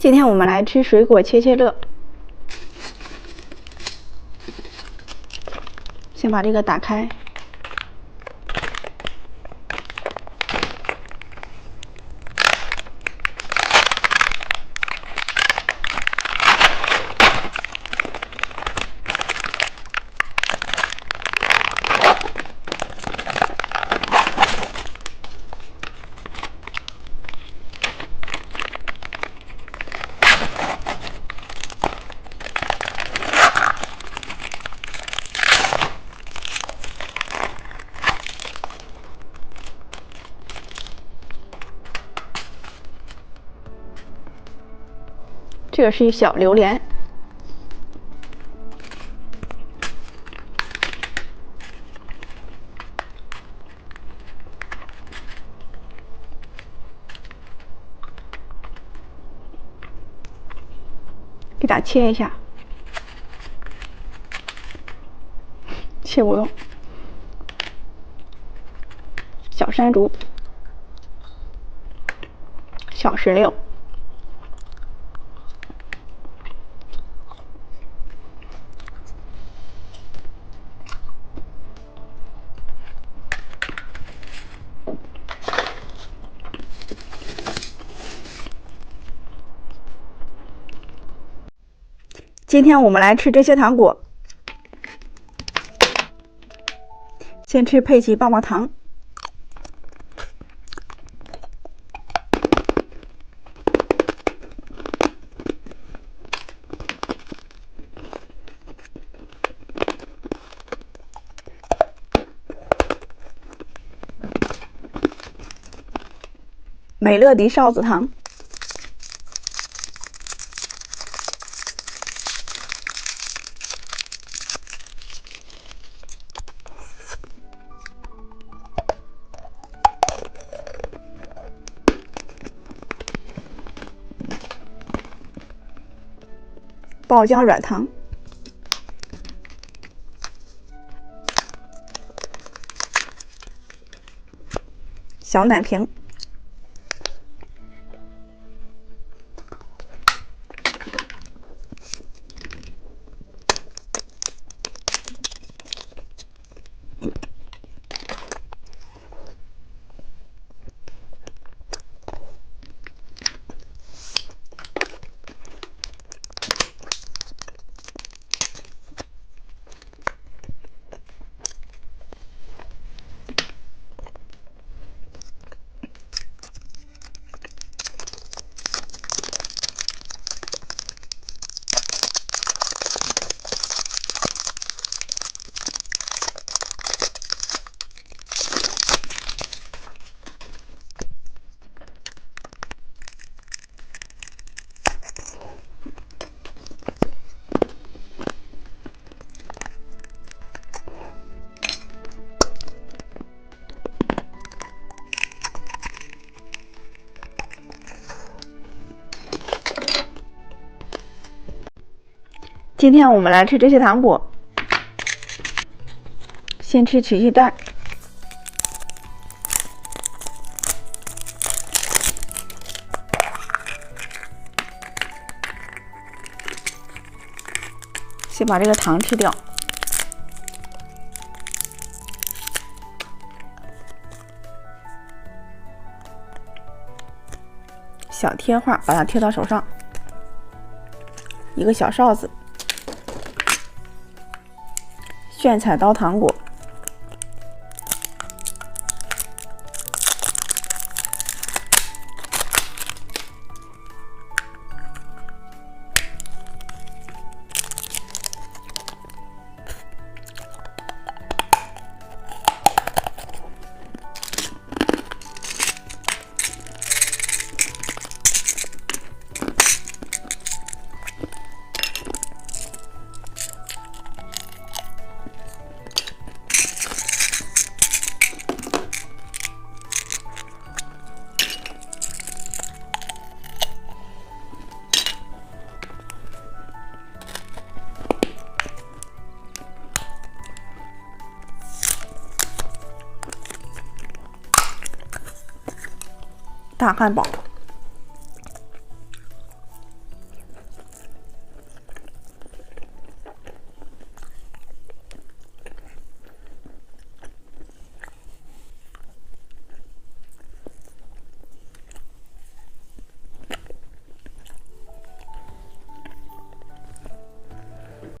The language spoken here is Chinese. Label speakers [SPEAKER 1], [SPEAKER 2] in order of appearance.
[SPEAKER 1] 今天我们来吃水果切切乐。先把这个打开。这个是一小榴莲，给它切一下，切不动。小山竹，小石榴。今天我们来吃这些糖果，先吃佩奇棒棒糖，美乐迪哨子糖，爆浆软糖，小奶瓶，今天我们来吃这些糖果，先吃曲奇蛋，先把这个糖吃掉，小贴画把它贴到手上，一个小哨子。炫彩刀糖果，大汉堡。